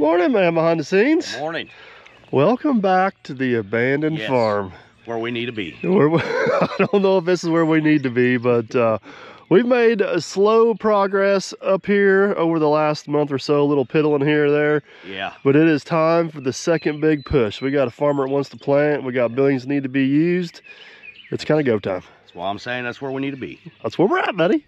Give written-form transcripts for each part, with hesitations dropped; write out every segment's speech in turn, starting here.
Morning, man, behind the scenes. Morning. Welcome back to the abandoned farm. Where we need to be. I don't know if this is where we need to be, but we've made a slow progress up here over the last month or so, a little piddling here or there. Yeah. But it is time for the second big push. We got a farmer that wants to plant. We got buildings that need to be used. It's kind of go time. That's why I'm saying that's where we need to be. That's where we're at, buddy.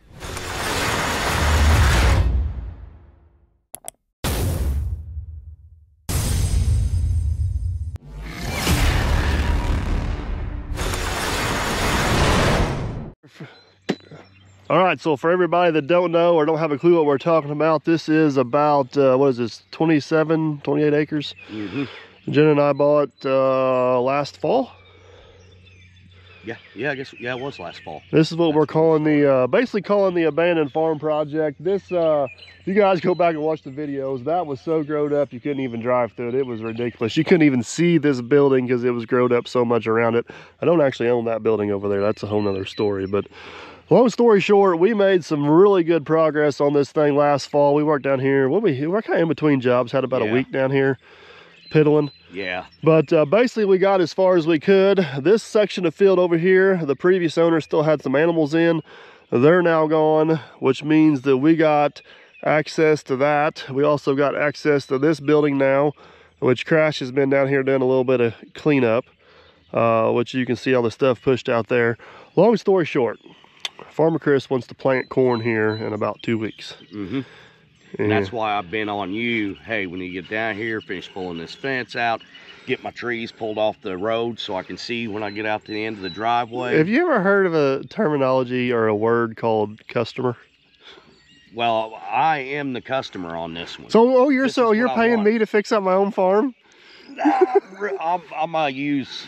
All right, so for everybody that don't know or don't have a clue what we're talking about, this is about, what is this, 27, 28 acres? Mm-hmm. Jen and I bought last fall. Yeah, I guess, it was last fall. This is what we're calling the, basically calling the abandoned farm project. This, you guys go back and watch the videos. That was so growed up, you couldn't even drive through it. It was ridiculous. You couldn't even see this building because it was growed up so much around it. I don't actually own that building over there. That's a whole nother story, but long story short, we made some really good progress on this thing last fall. We worked down here. We're kind of in between jobs. Had about a week down here piddling. Yeah. But basically, we got as far as we could. This section of field over here, the previous owner still had some animals in. They're now gone, which means that we got access to that. We also got access to this building now, which Crash has been down here doing a little bit of cleanup, which you can see all the stuff pushed out there. Long story short, Farmer Chris wants to plant corn here in about 2 weeks. Mm-hmm. And that's why I've been on you. Hey, when you get down here, finish pulling this fence out, get my trees pulled off the road so I can see when I get out to the end of the driveway. Have you ever heard of a terminology or a word called customer? Well, I am the customer on this one. So, you're paying me to fix up my own farm? I'm gonna use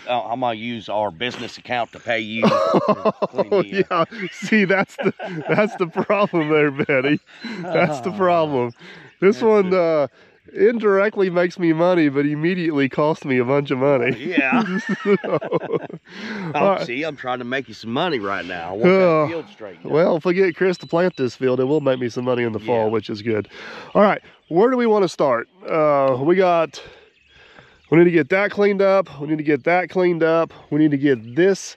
our business account to pay you. Oh yeah, see that's the problem there, Betty. That's the problem. This one indirectly makes me money, but immediately costs me a bunch of money. Yeah. See, I'm trying to make you some money right now. I want that field straightened. Well, if we get Chris to plant this field, it will make me some money in the fall, which is good. All right, where do we want to start? We need to get that cleaned up. We need to get that cleaned up. We need to get this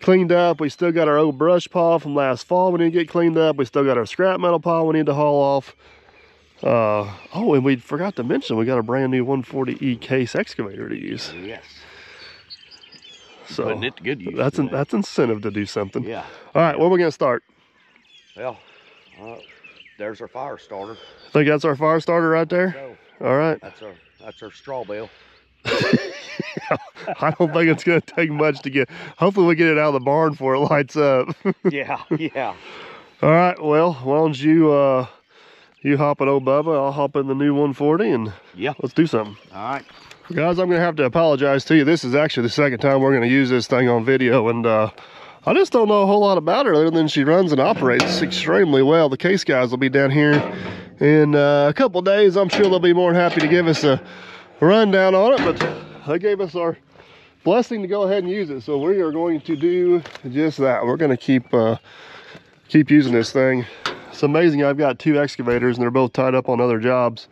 cleaned up. We still got our old brush pile from last fall we need to get cleaned up. We still got our scrap metal pile we need to haul off. Oh, and we forgot to mention we got a brand new 140E case excavator to use. Yes. So putting it to good use. That's incentive to do something. Yeah. All right, where are we gonna start? Well, there's our fire starter. I think that's our fire starter right there. So, all right. That's our straw bale. I don't think it's going to take much to get. Hopefully we get it out of the barn before it lights up. Yeah. All right, well, why don't you hop in old Bubba, I'll hop in the new 140 and let's do something. All right. Guys, I'm going to have to apologize to you. This is actually the second time we're going to use this thing on video, and I just don't know a whole lot about her other than she runs and operates extremely well. The case guys will be down here in a couple days. I'm sure they'll be more than happy to give us a rundown on it, but they gave us our blessing to go ahead and use it, so we are going to do just that. We're going to keep using this thing. It's amazing. I've got 2 excavators and they're both tied up on other jobs,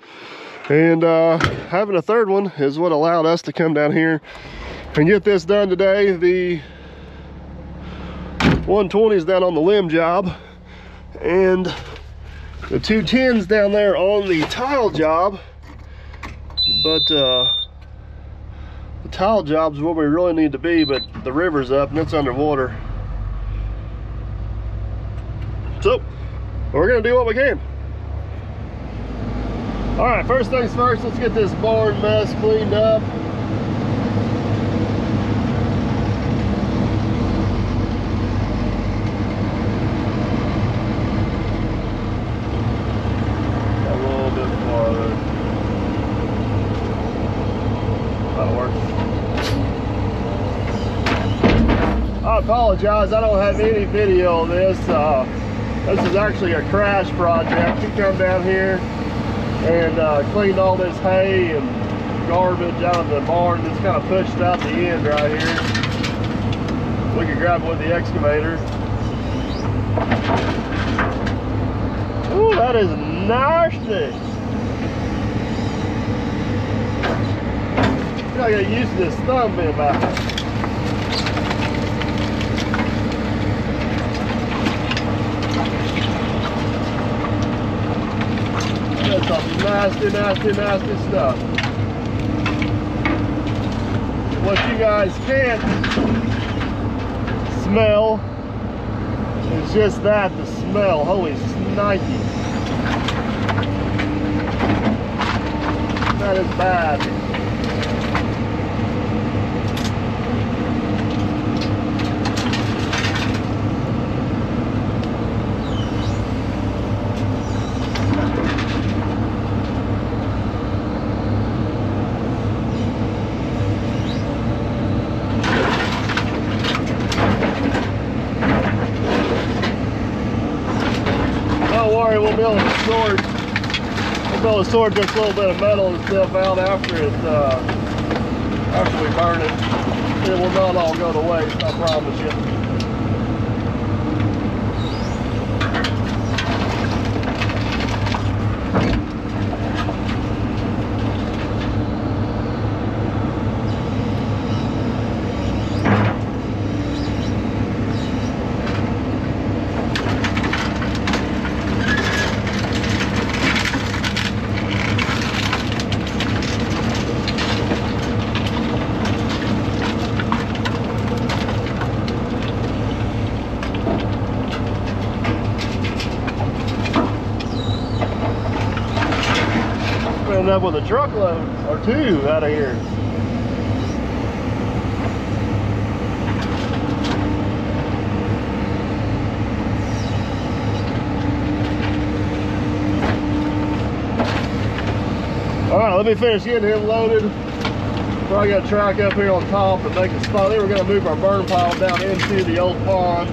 and having a third one is what allowed us to come down here and get this done today. The 120 is down on the limb job, and the 210's down there on the tile job. But the tile job's where we really need to be, but the river's up and it's underwater. So we're gonna do what we can. All right, first things first, let's get this barn mess cleaned up. A little bit farther. That'll work. I apologize, I don't have any video of this. This is actually a Crash project. He come down here and cleaned all this hay and garbage out of the barn that's kind of pushed out the end right here. We can grab it with the excavator. Ooh, that is nasty. gotta get used to this thumb being back. That's some nasty, nasty, nasty stuff. What you guys can't smell is just that, the smell. Holy snikey. That is bad. Don't worry, we'll be able to sort. We'll be able to sort just a little bit of metal and stuff out after it, after we burn it. It will not all go to waste, I promise you. End up with a truckload or two out of here. All right, let me finish getting him loaded. Probably got a track up here on top and make a spot. Then we're going to move our burn pile down into the old pond.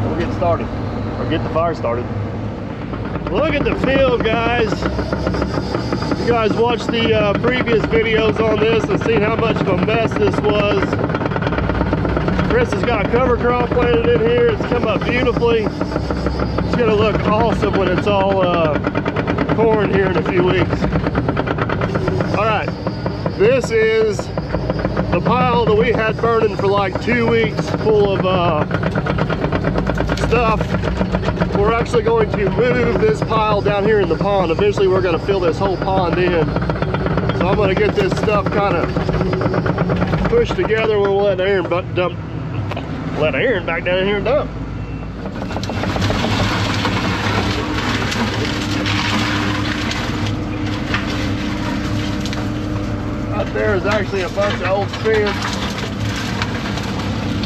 We'll get started, or get the fire started. Look at the field, guys. You guys watched the previous videos on this and seen how much of a mess this was. Chris has got cover crop planted in here. It's come up beautifully. It's gonna look awesome when it's all corn here in a few weeks. All right, this is the pile that we had burning for like 2 weeks, full of stuff. We're actually going to move this pile down here in the pond. Eventually we're going to fill this whole pond in. So I'm going to get this stuff kind of pushed together. We'll let Aaron dump. Let Aaron back down here and dump. Right there is actually a bunch of old fence.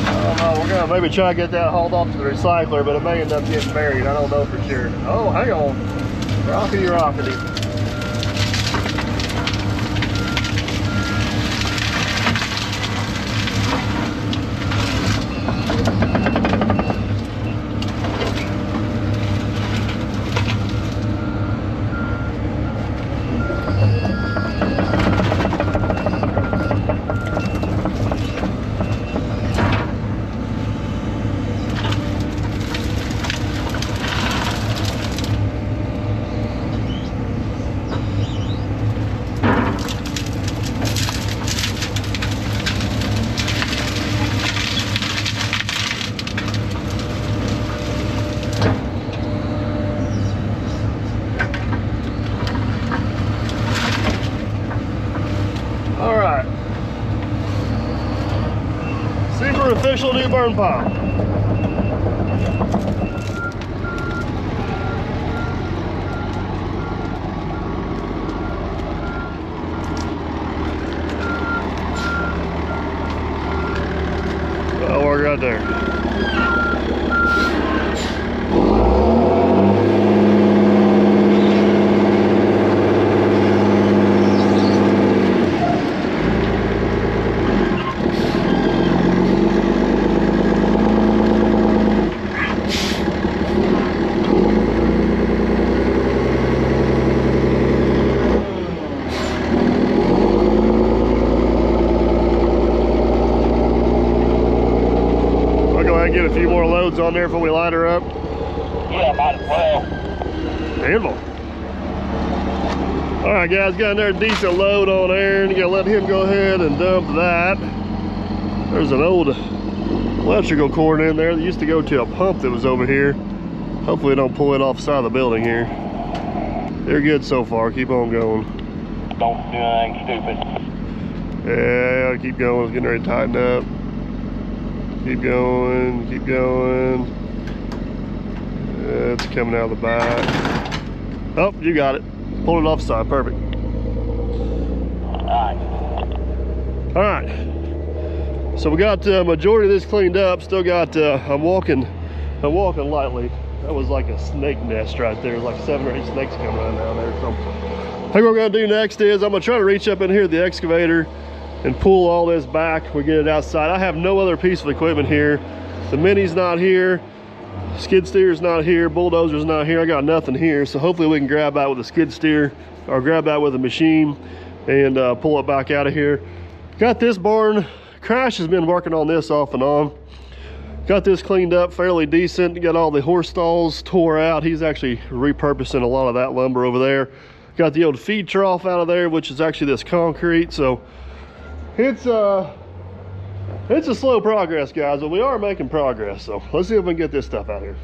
I don't know, we're gonna maybe try to get that hauled off to the recycler, but it may end up getting buried. I don't know for sure. Oh, hang on. Rockety, rockety. Official new burn pile. That'll work right there. Get a few more loads on there before we light her up. Yeah, might as well. Anvil. All right, guys, got another decent load on Aaron. You gotta let him go ahead and dump that. There's an old electrical cord in there that used to go to a pump that was over here. Hopefully we don't pull it off the side of the building here. They're good so far. Keep on going. Don't do anything stupid. Yeah, keep going. It's getting ready to tighten up. Keep going. Keep going. It's coming out of the back. Oh, you got it. Pull it off the side. Perfect. All right. So we got majority of this cleaned up. Still got. I'm walking lightly. That was like a snake nest right there. Like 7 or 8 snakes coming right down there. So I think what we're gonna do next is I'm gonna try to reach up in here with the excavator and pull all this back. We get it outside. I have no other piece of equipment here. The mini's not here. Skid steer's not here. Bulldozer's not here. I got nothing here. So hopefully we can grab that with a skid steer or grab that with a machine and pull it back out of here. Got this barn. Crash has been working on this off and on. Got this cleaned up fairly decent. Got all the horse stalls tore out. He's actually repurposing a lot of that lumber over there. Got the old feed trough out of there, which is actually this concrete. So it's a slow progress, guys, but we are making progress. So let's see if we can get this stuff out here.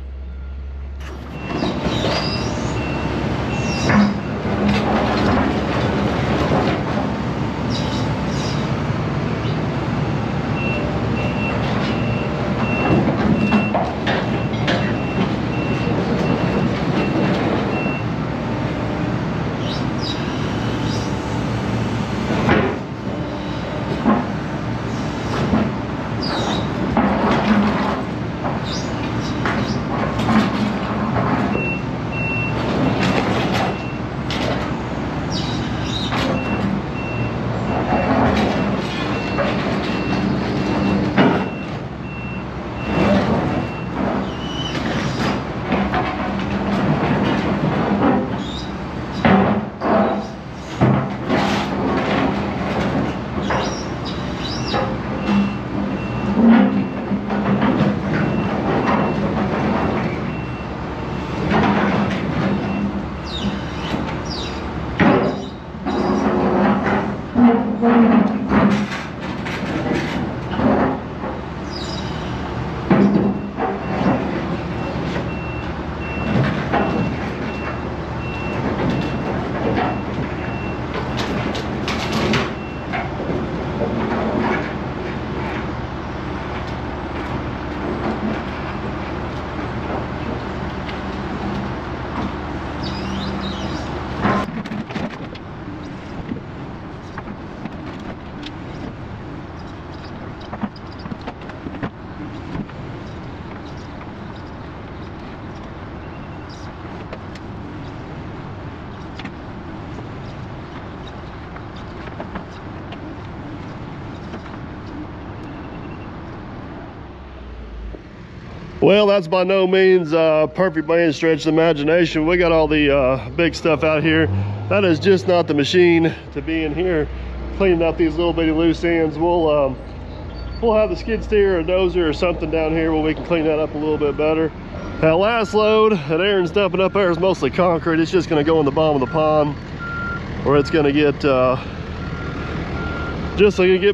Well, that's by no means perfect by any stretch of the imagination. We got all the big stuff out here. That is just not the machine to be in here cleaning up these little bitty loose ends. We'll have the skid steer or dozer or something down here where we can clean that up a little bit better. That last load that Aaron's dumping up there is mostly concrete. It's just going to go in the bottom of the pond, or it's going to get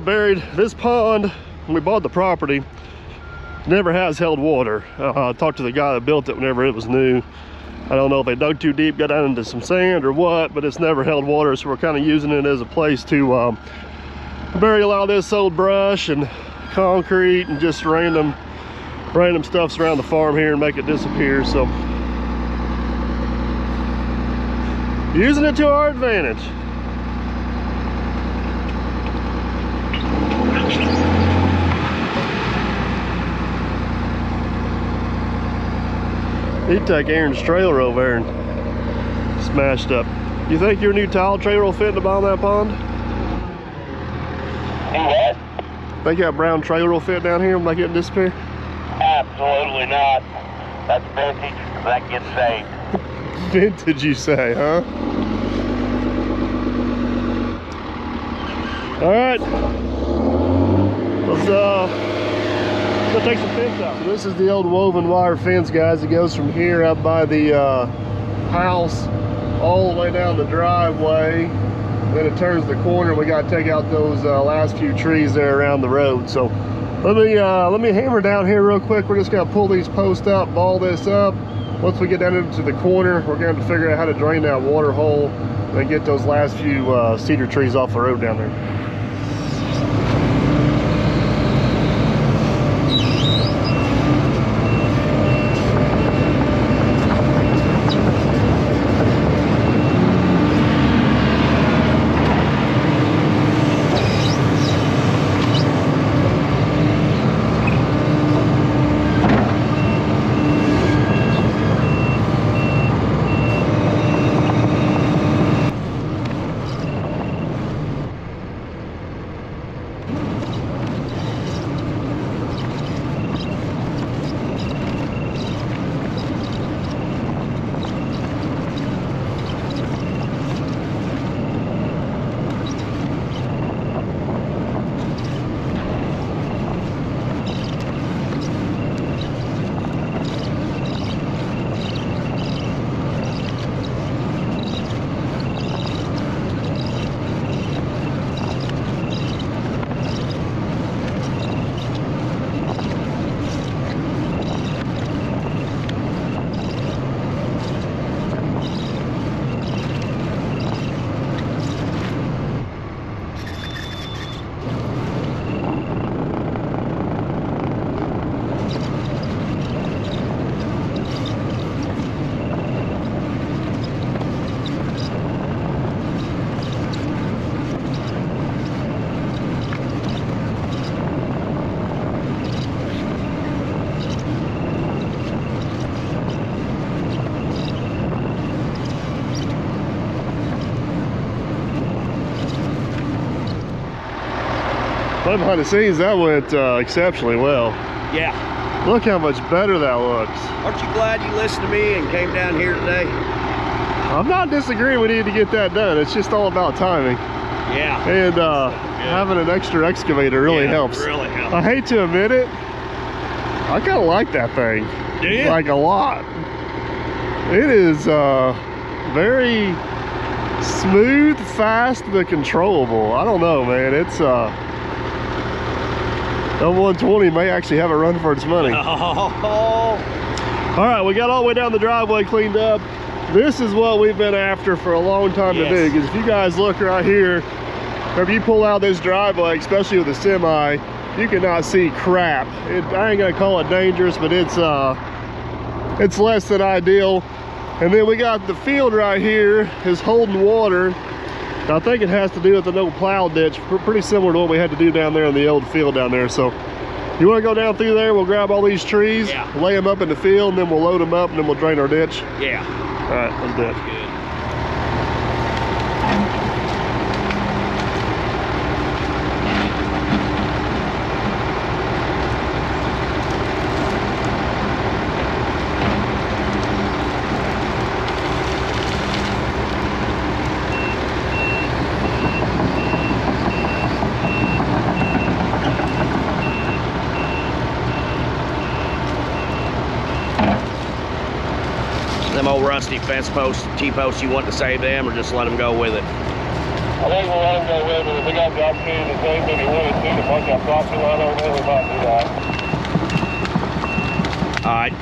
buried. This pond, when we bought the property, never has held water. I talked to the guy that built it whenever it was new. I don't know if they dug too deep, got down into some sand or what, but it's never held water, so we're kind of using it as a place to bury a lot of this old brush and concrete and just random stuffs around the farm here and make it disappear. So using it to our advantage. He'd take Aaron's trailer over there and smashed up. You think your new tile trailer will fit in the bottom of that pond? What? Think that brown trailer will fit down here when they get disappear? Absolutely not. That's vintage. That gets saved. Vintage, you say, huh? All right. Let's go take some fence out. So this is the old woven wire fence, guys. It goes from here up by the house all the way down the driveway. Then it turns the corner. We got to take out those last few trees there around the road. So let me hammer down here real quick. We're just gonna pull these posts up, ball this up. Once we get down into the corner, we're going to figure out how to drain that water hole and get those last few cedar trees off the road down there. But behind the scenes, that went exceptionally well. Yeah. Look how much better that looks. Aren't you glad you listened to me and came down here today? I'm not disagreeing we need to get that done. It's just all about timing. Yeah. And having an extra excavator really helps. Really helps. I hate to admit it, I kind of like that thing. Do you? Like a lot. It is very smooth, fast, but controllable. I don't know, man. It's that 120 may actually have a run for its money. Oh. All right, we got all the way down the driveway cleaned up. This is what we've been after for a long time to do. Because if you guys look right here, or if you pull out this driveway, especially with a semi, you cannot see crap. I ain't gonna call it dangerous, but it's less than ideal. And then we got the field right here is holding water. I think it has to do with the no plow ditch, pretty similar to what we had to do down there in the old field down there. So you want to go down through there, we'll grab all these trees, lay them up in the field, and then we'll load them up, and then we'll drain our ditch. Yeah. All right, let's do it. Good. Them old rusty fence posts, T-posts, you want to save them or just let them go with it? I think we'll let them go with it. If we got the opportunity to save maybe 1 or 2 to bunch that property line over there, we might do that. All right.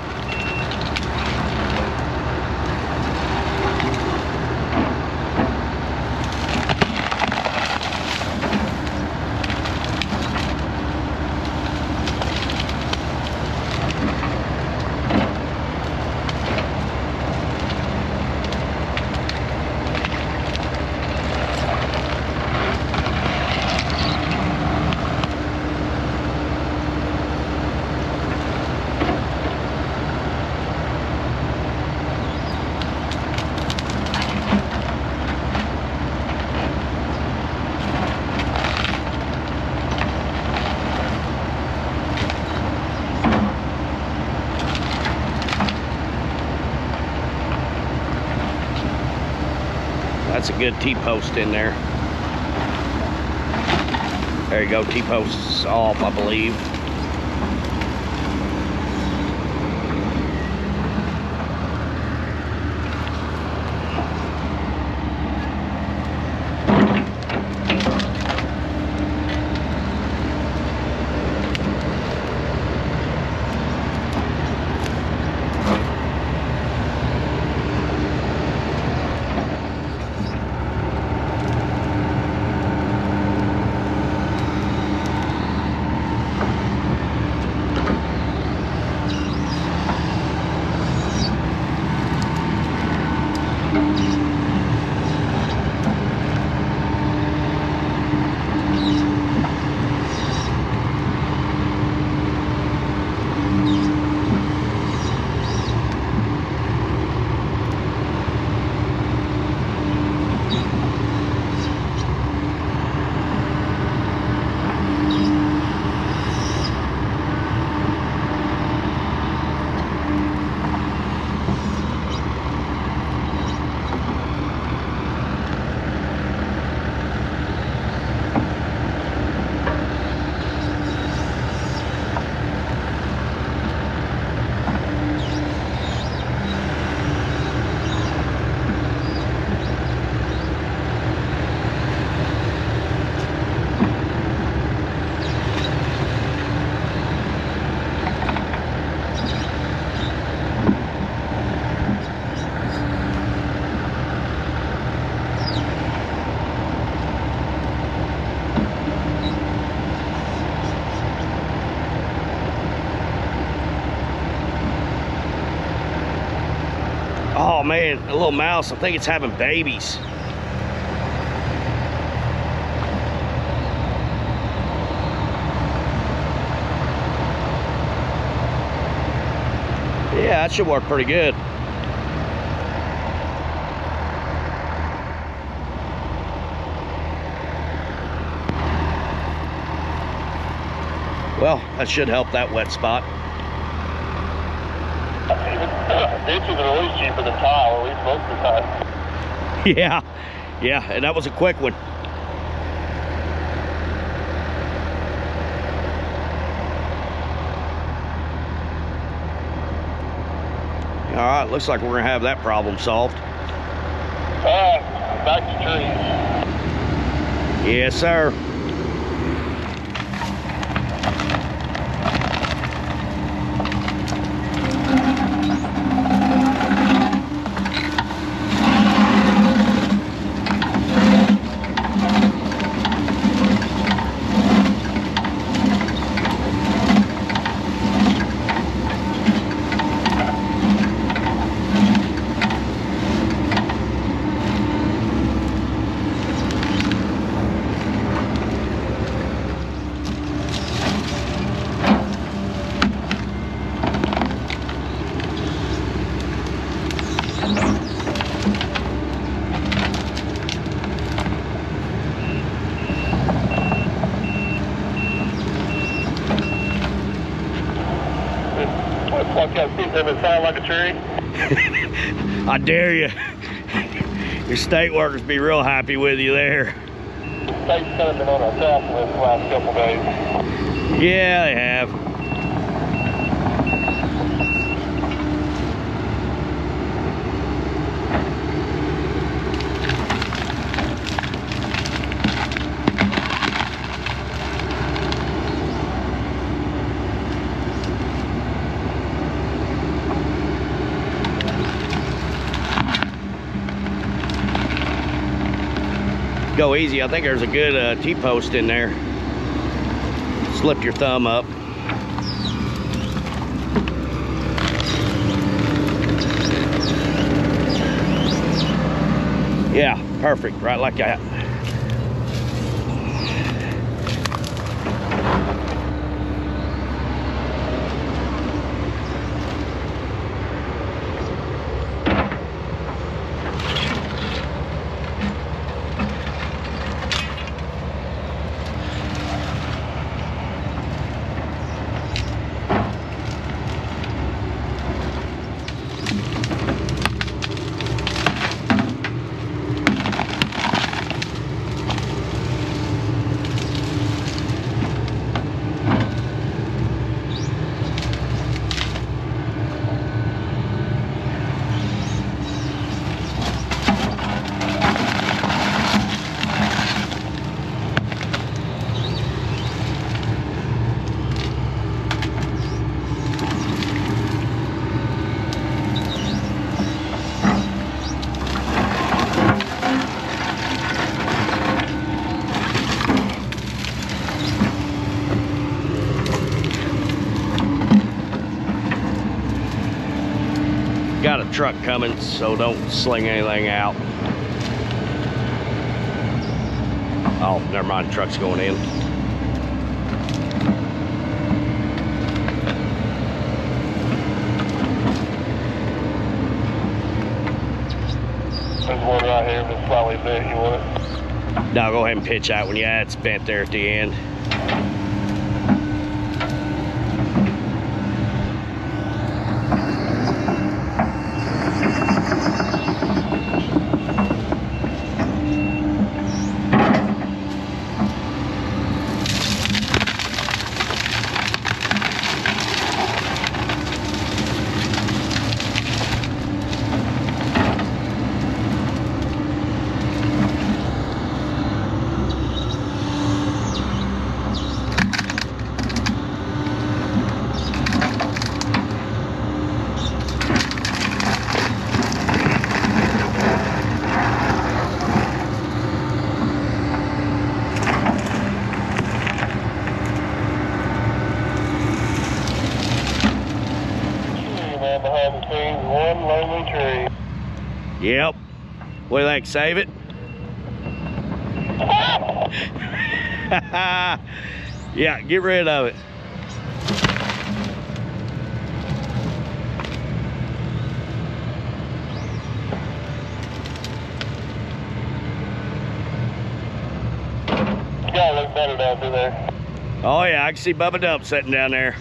That's a good T-post in there. There you go, T-posts off, I believe. man, a little mouse, I think it's having babies. Yeah, that should work pretty good. Well, that should help that wet spot. Ditches are always cheaper than tile, at least most of the time. Yeah, and that was a quick one. All right, looks like we're gonna have that problem solved. Back to trees. Yes, sir. Does it sound like a tree? I dare you. Your state workers be real happy with you there. The state's kind of been on our task list the last couple days. Yeah, they have. Go easy. I think there's a good T-post in there. Slip your thumb up. Yeah, perfect, right like that. Got a truck coming, so don't sling anything out. Oh, never mind, truck's going in. There's one right here that's slightly bent. You want it? Now go ahead and pitch out when you add. It's bent there at the end. Yep. What do you think? Save it? Yeah, get rid of it. You gotta look better down through there. Oh yeah, I can see Bubba Dump sitting down there.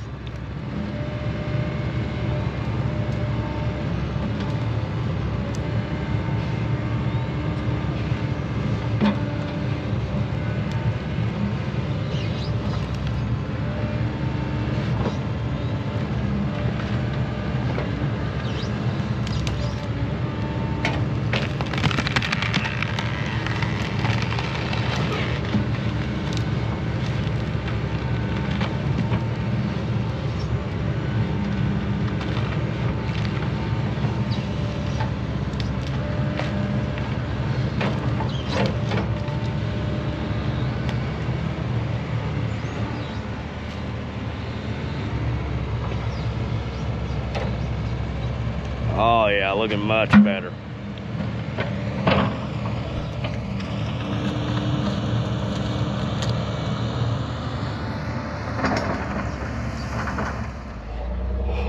Oh yeah, looking much better.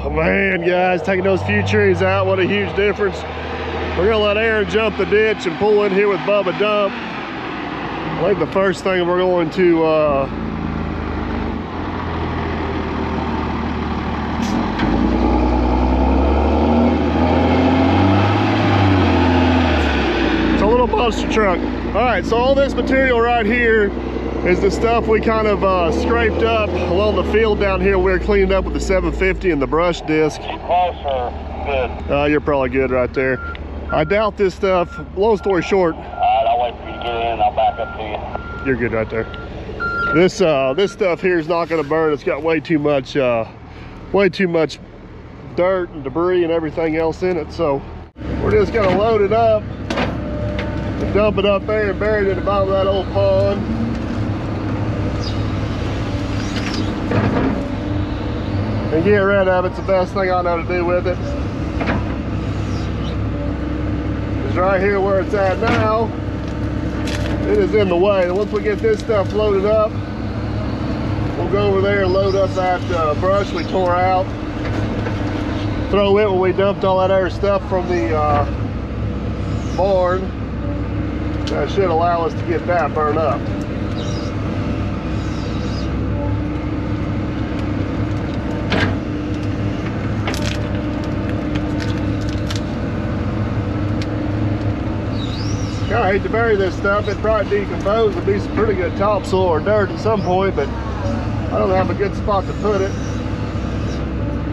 Oh, man, guys, taking those few trees out, what a huge difference. We're gonna let Aaron jump the ditch and pull in here with Bubba Dump. I think the first thing we're going to monster truck. All right, so all this material right here is the stuff we kind of scraped up along the field down here. We're cleaning up with the 750 and the brush disc. You close or good? You're probably good right there. I doubt this stuff, long story short. All right, I'll wait for you to get in and I'll back up to you. You're good right there. This stuff here is not gonna burn. It's got way too much dirt and debris and everything else in it. So we're just gonna load it up, dump it up there and bury it in the bottom of that old pond. And get rid of it. It's the best thing I know to do with it. It's right here where it's at now. It is in the way. And once we get this stuff loaded up, we'll go over there and load up that brush we tore out. Throw it when we dumped all that other stuff from the barn. That should allow us to get that burned up. Kind of hate to bury this stuff. It'd probably decompose. It'd be some pretty good topsoil or dirt at some point, but I don't have a good spot to put it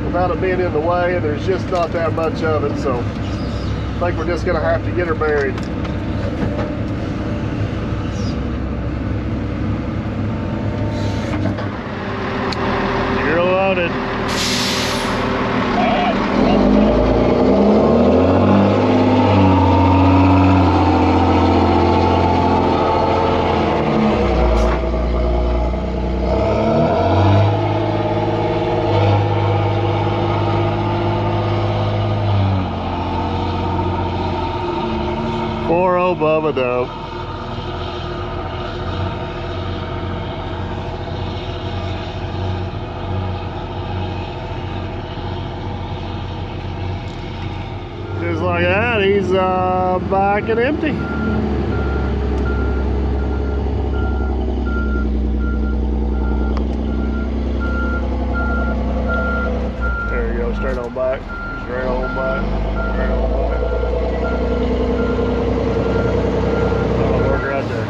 without it being in the way, and there's just not that much of it, so I think we're just gonna have to get her buried. You're loaded. Poor old Bubba Dump. Just like that, he's back and empty. There you go, straight on back, straight on back, straight on back. Right there.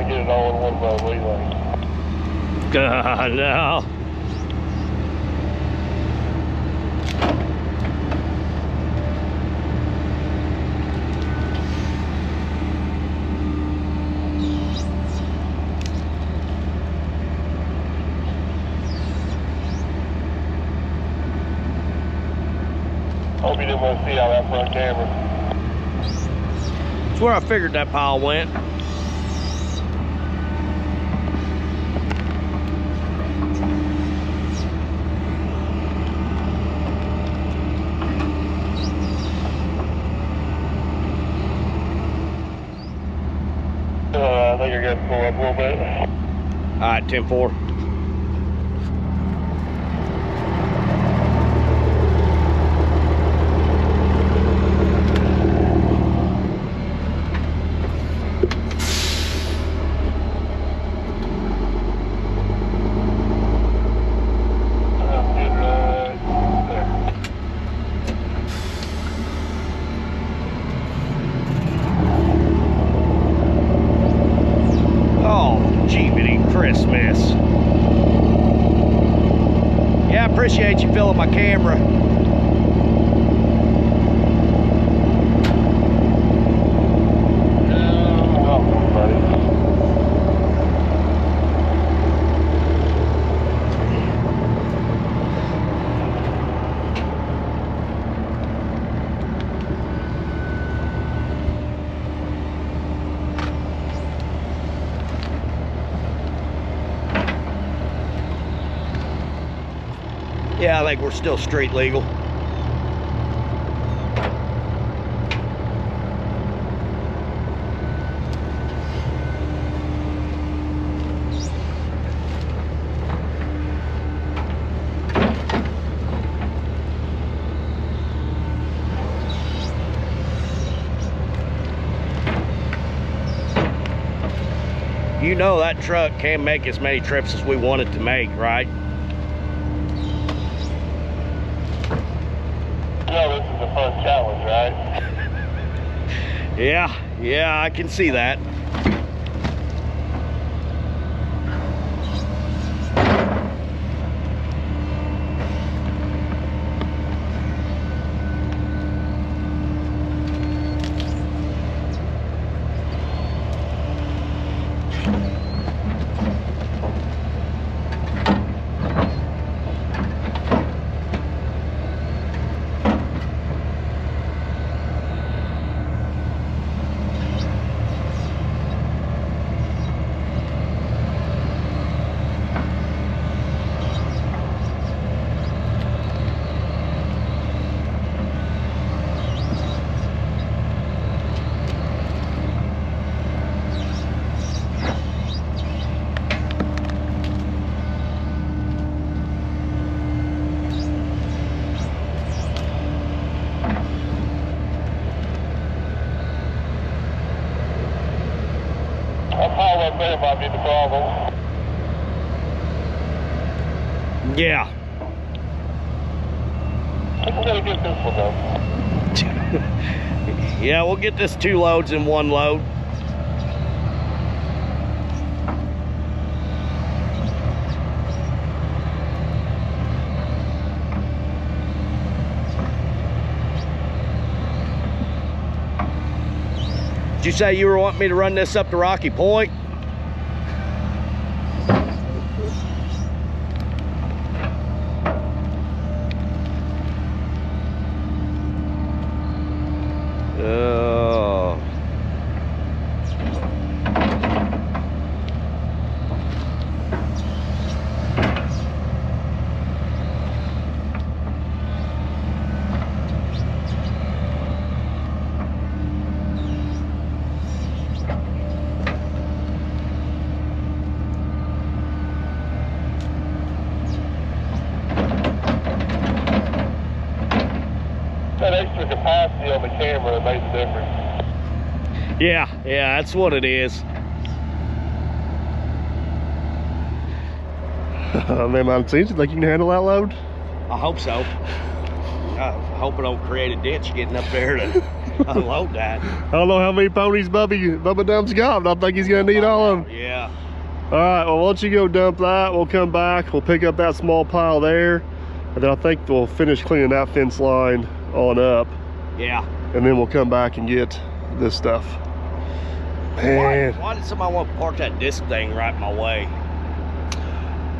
trying to get it all in one relay. No. Hope you didn't want to see how that front camera. That's where I figured that pile went. I think you're going to pull up a little bit. All right, 10-4. Christmas. Yeah, I appreciate you filling my camera. Welcome, buddy. Yeah, I think we're still street legal. You know that truck can make as many trips as we want it to make, right? No, this is a fun challenge, right? Yeah, I can see that. That might be the problem. Yeah. I'm gonna get this one though. Yeah, we'll get this 2 loads in 1 load. Did you say you were wanting me to run this up to Rocky Point? That extra capacity on the camera made the difference. Yeah, that's what it is. Man, man, seems like you can handle that load. I hope so. I hope I don't create a ditch getting up there to unload that. I don't know how many ponies Bubba Dump's got, but I think he's gonna need all of them. Yeah. All right, well, once you go dump that, we'll come back, we'll pick up that small pile there, and then I think we'll finish cleaning that fence line on up. Yeah. And then we'll come back and get this stuff. Man. Why did somebody want to park that disc thing right in my way?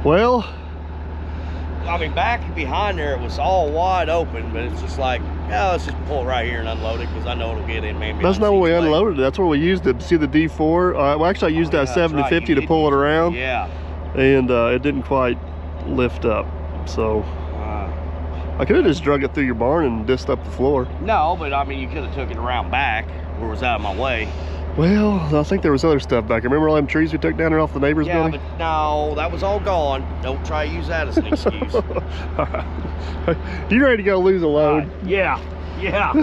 Well, I mean, back behind there, it was all wide open, but it's just like, yeah, let's just pull it right here and unload it, because I know it'll get in. Maybe that's not where we unloaded it. That's where we used it. See the D4? Well, actually, I used that 70-50 to pull it around. Yeah. And it didn't quite lift up. So I could have just drug it through your barn and disced up the floor. No, but I mean, you could have took it around back where it was out of my way. Well, I think there was other stuff back. Remember all them trees we took down there off the neighbor's building? Yeah, but no, that was all gone. Don't try to use that as an excuse. All right. You ready to go lose a load? Yeah, yeah.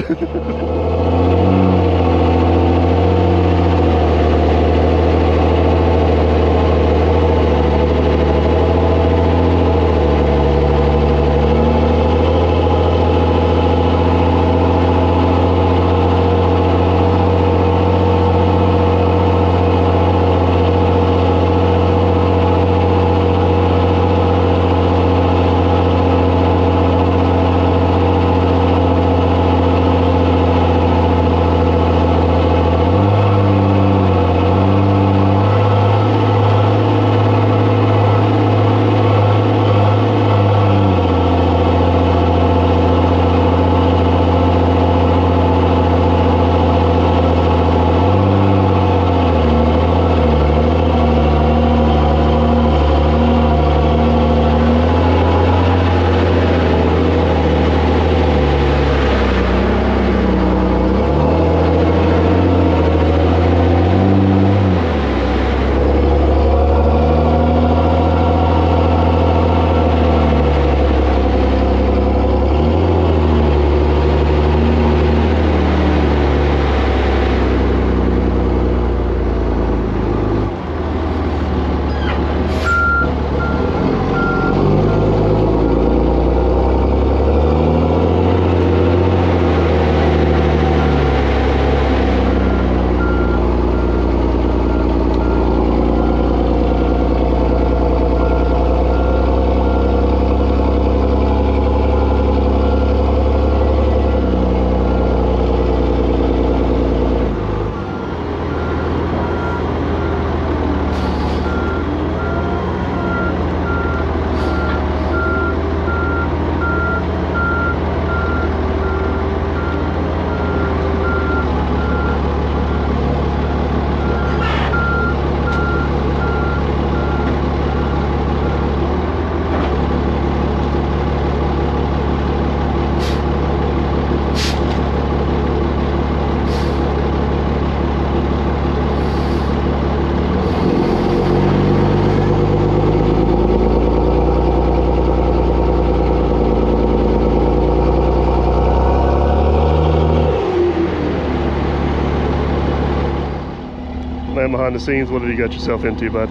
Man behind the scenes, what have you got yourself into, bud?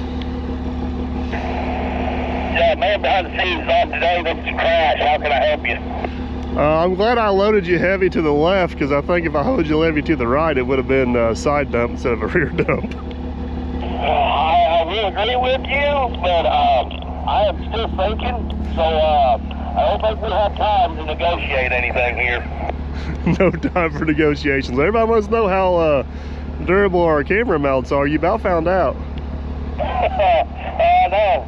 Yeah, man behind the scenes on today. This is Crash. How can I help you? I'm glad I loaded you heavy to the left, because I think if I loaded you heavy to the right, it would have been a side dump instead of a rear dump. I will agree with you, but I am still thinking, so I don't think we'll have time to negotiate anything here. No time for negotiations. Everybody wants to know how durable our camera mounts are. You about found out. I know.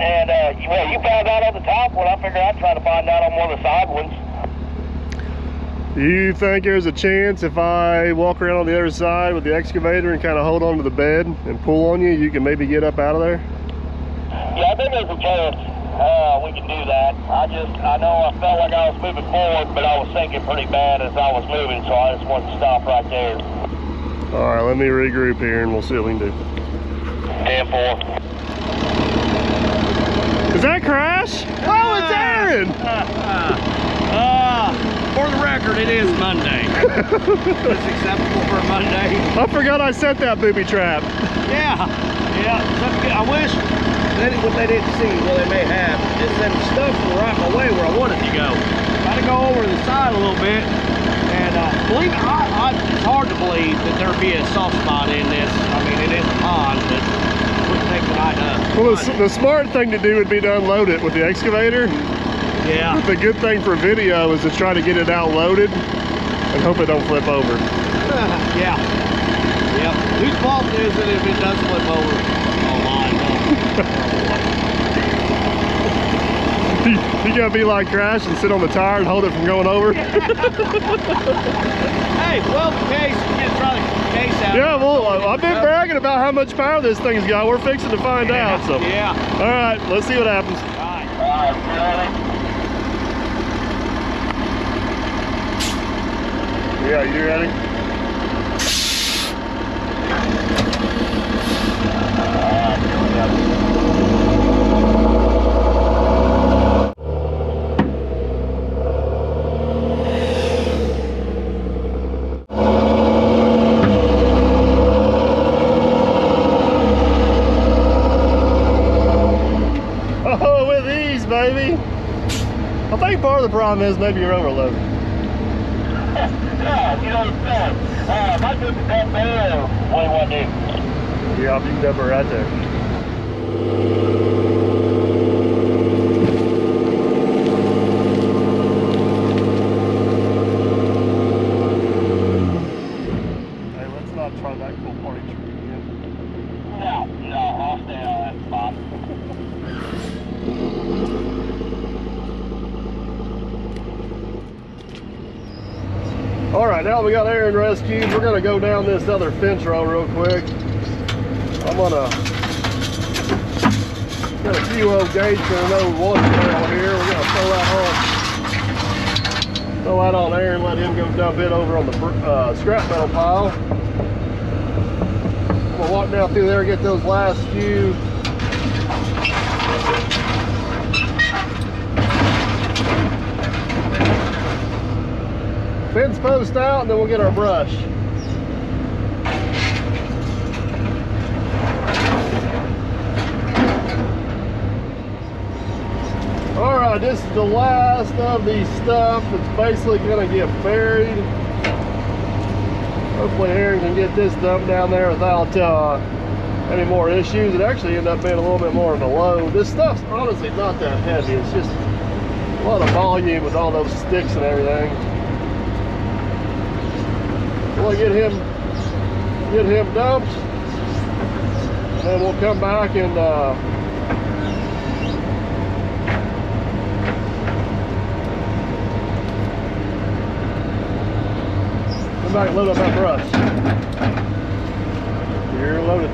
And well, you found out on the top one. I figured I'd try to find out on one of the side ones. You think there's a chance if I walk around on the other side with the excavator and kind of hold onto the bed and pull on you, you can maybe get up out of there? Yeah, I think there's a chance we can do that. I know I felt like I was moving forward, but I was thinking pretty bad as I was moving, so I just wanted to stop right there. All right, let me regroup here and we'll see what we can do. 10-4. Is that Crash? Oh, it's Aaron! For the record, it is Monday. It's acceptable for a Monday. I forgot I set that booby trap. Yeah. I wish what they didn't see, well, they may have, is them stuff were right my way where I wanted to go. Got to go over to the side a little bit, and And believe it, it's hard to believe that there'd be a soft spot in this. I mean, it is a pond, but it wouldn't take the night up. Well, the smart thing to do would be to unload it with the excavator. Yeah. But the good thing for video is to try to get it out loaded and hope it don't flip over. Yeah. Yep. Whose fault is it if it does flip over? Oh, mine. You gotta be like Crash and sit on the tire and hold it from going over. Hey, well, the case, we just try the case out. Yeah, well, I've been bragging about how much power this thing's got. We're fixing to find out. So. Yeah. All right, let's see what happens. All right. Yeah, you ready? Oh, with ease, baby. I think part of the problem is maybe you're overloaded. Yeah, you know, if I took the dump there, what do you want to do? Yeah, you can dump it right there. Hey, let's not try that cool party tree again. No, I'll stay on that spot. All right, now we got Aaron rescued. We're gonna go down this other fence row real quick. I'm gonna got a few old gates and an old water barrel here. We're gonna throw that on Aaron, let him go dump it over on the scrap metal pile. I'm gonna walk down through there and get those last few. Fence post out, and then we'll get our brush. All right, this is the last of the stuff that's basically gonna get buried. Hopefully Aaron can get this dumped down there without any more issues. It actually ended up being a little bit more of a load. This stuff's honestly not that heavy. It's just a lot of volume with all those sticks and everything. We'll get him dumped, and then we'll come back and load up that brush. You're loaded.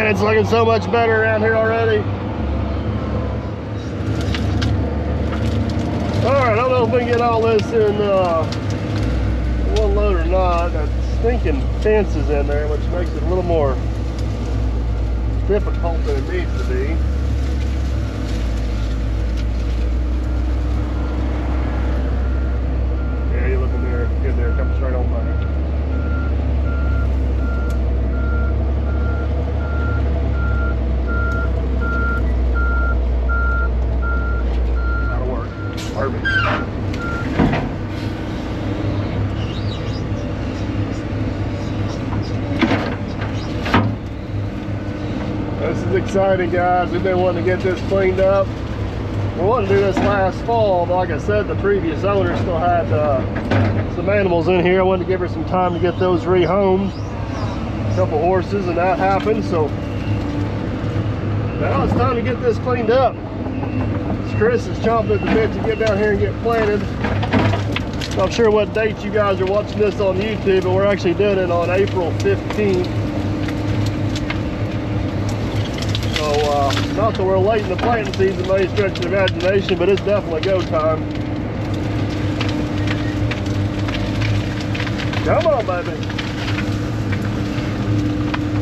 It's looking so much better around here already. All right, I don't know if we can get all this in one load or not. That stinking fence is in there, which makes it a little more difficult than it needs to be. Yeah, you're looking there. Good there. Come straight on by. Perfect. This is exciting, guys. We've been wanting to get this cleaned up. We wanted to do this last fall, but like I said, the previous owner still had some animals in here. I wanted to give her some time to get those rehomed. A couple horses, and that happened. So now it's time to get this cleaned up. Chris is chomping at the bit to get down here and get planted. Not sure what date you guys are watching this on YouTube, but we're actually doing it on April 15th. So, not that we're late in the planting season by any stretch of the imagination, but it's definitely go time. Come on, baby.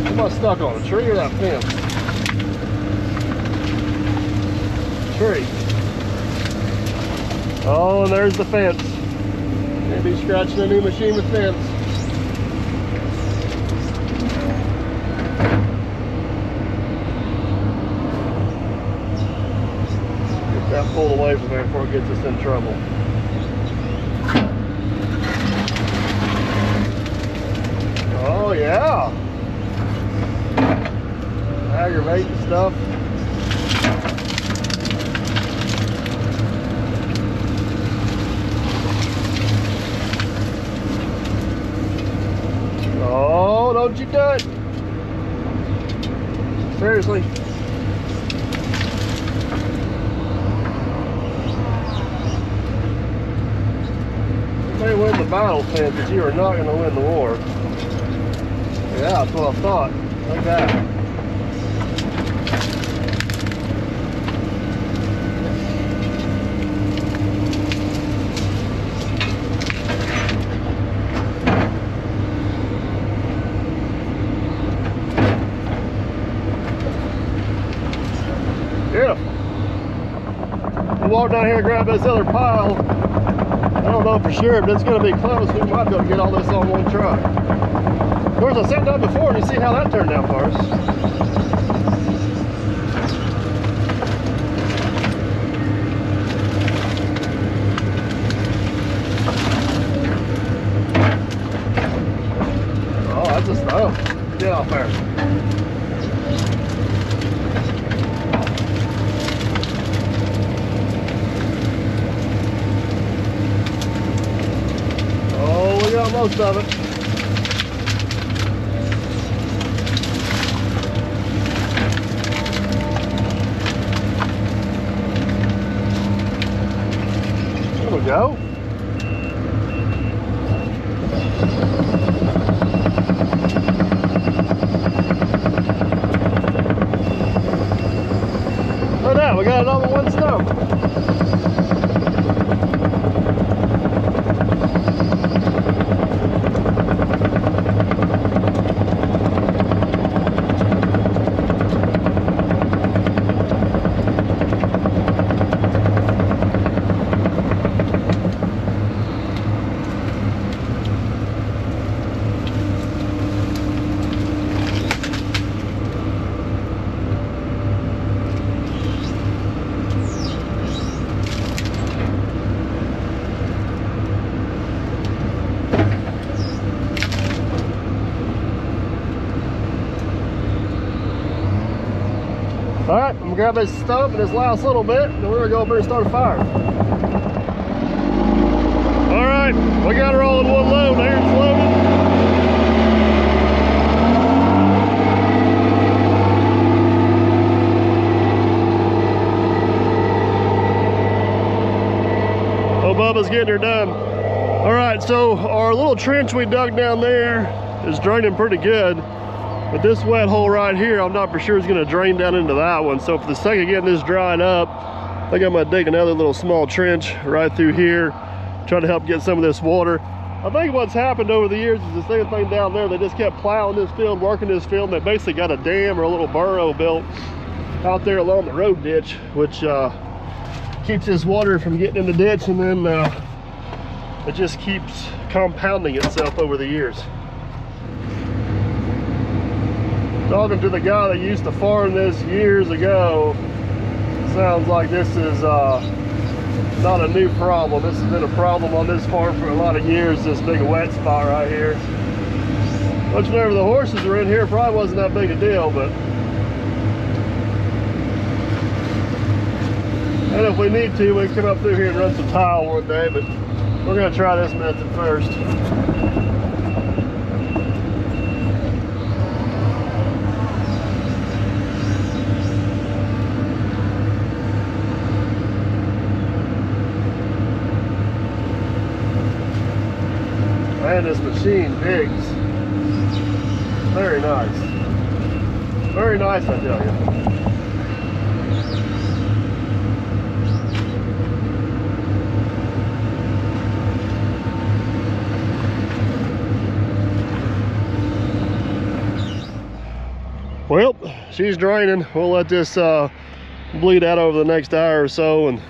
Am I stuck on a tree or that fence? Tree. Oh, and there's the fence. Maybe scratching a new machine with fence. pulled away from there before it gets us in trouble. Oh yeah. Aggravating stuff. Oh, don't you do it. Seriously. You may win the battle, Finn, but you are not going to win the war. Yeah, that's what I thought. Like that. Beautiful. We'll walk down here and grab this other pile. I don't know for sure, but it's going to be close. We might be able to get all this on one truck. Of course, I set that before and you see how that turned out for us. Oh, that's just, oh, get off there. Oh, we got most of it. There we go. Look at that, we got it all in one stump. All right, I'm gonna grab this stump and this last little bit, and then we're gonna go up here and start a fire. All right, we got her all in one load. Here it's loaded. Oh, Bubba's getting her done. All right, so our little trench we dug down there is draining pretty good. But this wet hole right here, I'm not for sure is gonna drain down into that one. So for the sake of getting this dried up, I think I'm gonna dig another little small trench right through here, try to help get some of this water. I think what's happened over the years is the same thing down there. They just kept plowing this field, working this field, and they basically got a dam or a little burrow built out there along the road ditch, which keeps this water from getting in the ditch, and then it just keeps compounding itself over the years. Talking to the guy that used to farm this years ago, sounds like this is not a new problem. This has been a problem on this farm for a lot of years, this big wet spot right here. Which whenever the horses were in here, probably wasn't that big a deal, but and if we need to, we can come up through here and run some tile one day, but we're gonna try this method first. Man, this machine digs. Very nice. Very nice, I tell you. Well, she's draining. We'll let this bleed out over the next hour or so and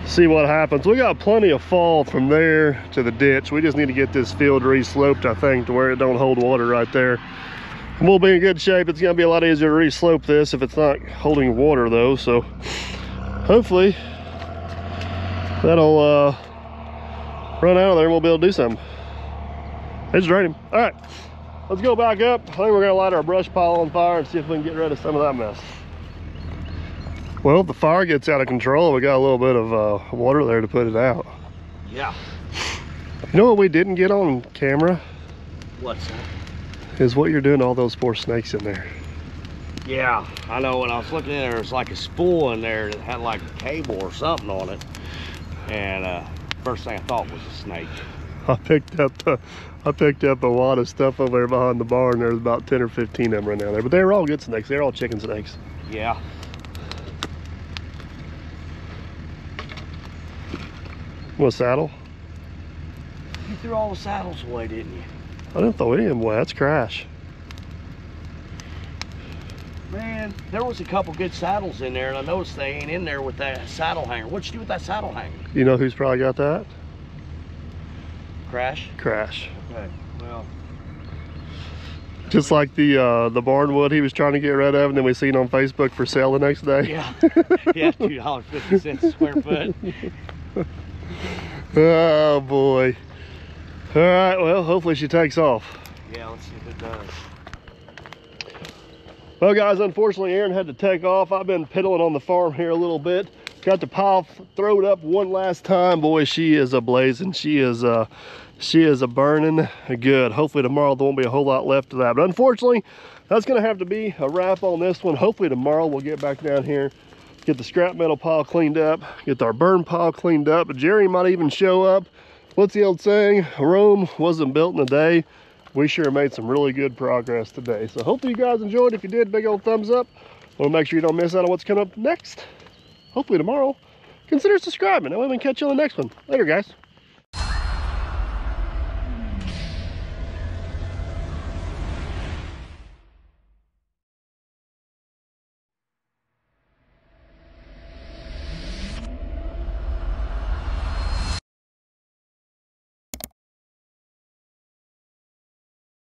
see what happens. We got plenty of fall from there to the ditch. We just need to get this field re-sloped, I think, to where it don't hold water right there. And we'll be in good shape. It's gonna be a lot easier to re-slope this if it's not holding water though. So hopefully that'll run out of there and we'll be able to do something. It's draining. All right, let's go back up. I think we're gonna light our brush pile on fire and see if we can get rid of some of that mess. Well, if the fire gets out of control, we got a little bit of water there to put it out. Yeah. You know what we didn't get on camera? What's that? Is what you're doing to all those poor snakes in there. Yeah, I know. When I was looking at it, there was like a spool in there that had like a cable or something on it. And first thing I thought was a snake. I picked up a lot of stuff over there behind the barn. There's about 10 or 15 of them right down there, but they were all good snakes. They're all chicken snakes. Yeah. What, saddle? You threw all the saddles away, didn't you? I didn't throw any of them away. That's Crash. Man, there was a couple good saddles in there, and I noticed they ain't in there with that saddle hanger. What'd you do with that saddle hanger? You know who's probably got that? Crash? Crash. Okay, well. Just like the barnwood he was trying to get rid of, and then we seen on Facebook for sale the next day. Yeah, yeah, $2.50 a square foot. Oh boy. All right, well, hopefully she takes off. Yeah, let's see if it does. Well guys, unfortunately Erin had to take off. I've been piddling on the farm here a little bit. Got the pile throwed up one last time. Boy, she is a blazing. She is a burning good. Hopefully tomorrow there won't be a whole lot left of that. But unfortunately, that's gonna have to be a wrap on this one. Hopefully tomorrow we'll get back down here, get the scrap metal pile cleaned up, get our burn pile cleaned up. Jerry might even show up. What's the old saying? Rome wasn't built in a day. We sure made some really good progress today. So hopefully you guys enjoyed. If you did, big old thumbs up. Well, make sure you don't miss out on what's coming up next. Hopefully tomorrow. Consider subscribing. That way we can catch you on the next one. Later, guys.